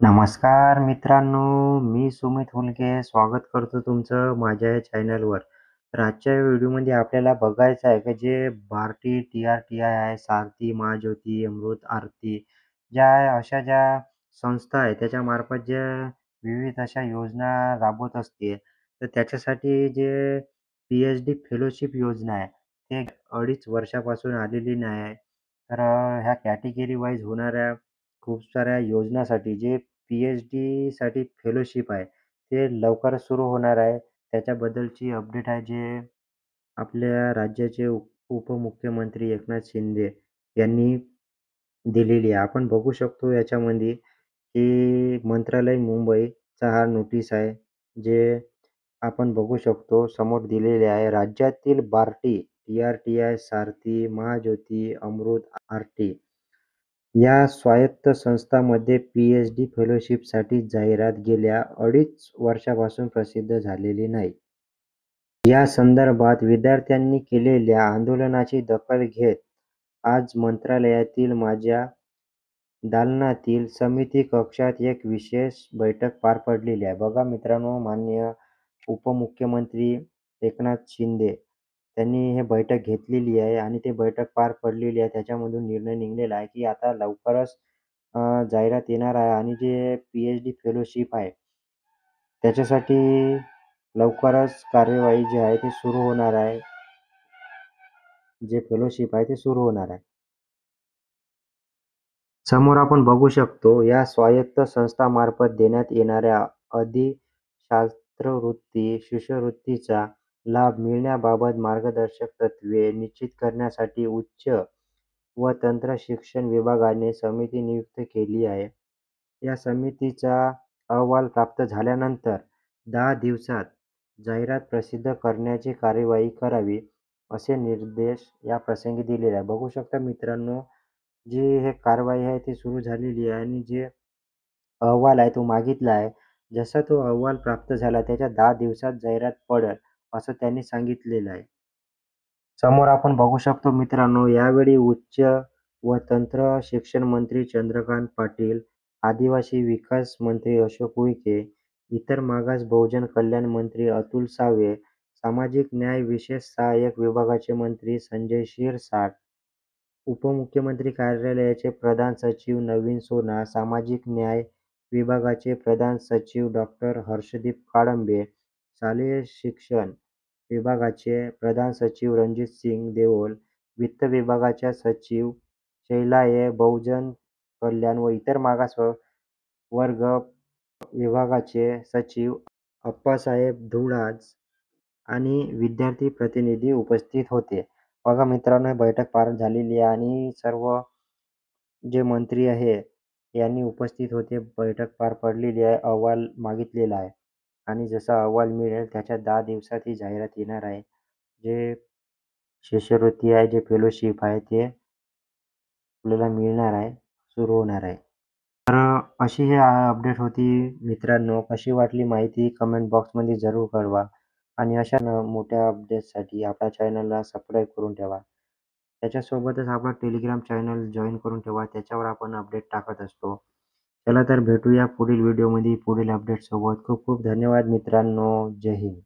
नमस्कार मित्रांनो, मी सुमित हुलके स्वागत करतो तुमचं माझ्या या चॅनलवर. तर आजच्या व्हिडिओमध्ये आपल्याला बघायचं आहे की जे भारती TRTI आहे, सारथी, महाज्योती, अमृत आरती अशा ज्या संस्था आहेत त्याच्यामार्फत जे विविध अशा योजना राबवत असते. तर त्याच्यासाठी जे PhD फेलोशिप योजना आहे, ते 2.5 वर्षापासून आलेली नाही आहे. तर ह्या कॅटेगरी वाईज होणाऱ्या खूप साऱ्या योजनासाठी जे PhDसाठी फेलोशिप आहे, ते लवकरच सुरू होणार आहे. त्याच्याबद्दलची अपडेट आहे जे आपल्या राज्याचे उपमुख्यमंत्री एकनाथ शिंदे यांनी दिलेली आहे. आपण बघू शकतो याच्यामध्ये की मंत्रालय मुंबईचा हा नोटीस आहे. जे आपण बघू शकतो समोर दिलेले आहे. राज्यातील बार्टी, TRTI, सारथी, महाज्योती, अमृत आरटी या स्वायत्त संस्थांमध्ये PhD फेलोशिपसाठी जाहिरात गेल्या 2.5 वर्षांपासून प्रसिद्ध झालेली नाही. या संदर्भात विद्यार्थ्यांनी केलेल्या आंदोलनाची दखल घेत आज मंत्रालयातील माझ्या दालनातील समिती कक्षात एक विशेष बैठक पार पडलेली आहे. बघा मित्रांनो, माननीय उपमुख्यमंत्री एकनाथ शिंदे त्यांनी हे बैठक घेतलेली आहे आणि ती बैठक पार पडलेली आहे. त्याच्यामधून निर्णय निघालेला आहे, की आता लवकरच जाहिरात येणार आहे आणि जे PhD फेलोशिप आहे, त्याच्यासाठी लवकरच कार्यवाही जी आहे ती सुरू होणार आहे. जे फेलोशिप आहे ते सुरू होणार आहे. समोर आपण बघू शकतो या स्वायत्त संस्थांमार्फत देण्यात येणाऱ्या अधिशास्त्रवृत्ती शिष्यवृत्तीचा लाभ मिळण्याबाबत मार्गदर्शक तत्त्वे निश्चित करण्यासाठी उच्च व तंत्र शिक्षण विभागाने समिती नियुक्त केली आहे. या समितीचा अहवाल प्राप्त झाल्यानंतर 10 दिवसात जाहिरात प्रसिद्ध करण्याची कार्यवाही करावी, असे निर्देश याप्रसंगी दिलेले आहे. बघू शकता मित्रांनो, जी हे कारवाई आहे ती सुरू झालेली आहे आणि जे अहवाल आहे तो मागितला आहे. जसा तो अहवाल प्राप्त झाला त्याच्या 10 दिवसात जाहिरात पडेल, असं त्यांनी सांगितलेलं आहे. समोर आपण बघू शकतो मित्रांनो, यावेळी उच्च व तंत्र शिक्षण मंत्री चंद्रकांत पाटील, आदिवासी विकास मंत्री अशोक उईके, इतर मागास बहुजन कल्याण मंत्री अतुल सावे, सामाजिक न्याय विशेष सहाय्यक विभागाचे मंत्री संजय शिरसाट, उपमुख्यमंत्री कार्यालयाचे प्रधान सचिव नवीन सोना, सामाजिक न्याय विभागाचे प्रधान सचिव डॉक्टर हर्षदीप काळंबे, शालेय शिक्षण विभागाचे प्रधान सचिव रणजित सिंग देओल, वित्त विभागाच्या सचिव शैलाए, बहुजन कल्याण व इतर मागास वर्ग विभागाचे सचिव अप्पासाहेब धुळाज आणि विद्यार्थी प्रतिनिधी उपस्थित होते. बघा मित्रांनो, ही बैठक पार झालेली आहे आणि सर्व जे मंत्री आहे यांनी उपस्थित होते. बैठक पार पडलेली आहे. अहवाल मागितलेला आहे आणि जसा अहवाल मिळेल त्याच्या 10 दिवसात ही जाहिरात येणार आहे. जे शिष्यवृत्ती आहे, जे फेलोशिप आहे ते आपल्याला मिळणार आहे, सुरू होणार आहे. तर अशी ही अपडेट होती मित्रांनो. कशी वाटली माहिती कमेंट बॉक्समध्ये जरूर कळवा आणि अशा मोठ्या अपडेट्ससाठी आपल्या चॅनलला सबस्क्राईब करून ठेवा. त्याच्यासोबतच आपला टेलिग्राम चॅनल जॉइन करून ठेवा. त्याच्यावर आपण अपडेट टाकत असतो. चला तर भेटूया पुढील व्हिडिओमध्ये पुढील अपडेटसोबत. खूप खूप धन्यवाद मित्रांनो. जय हिंद.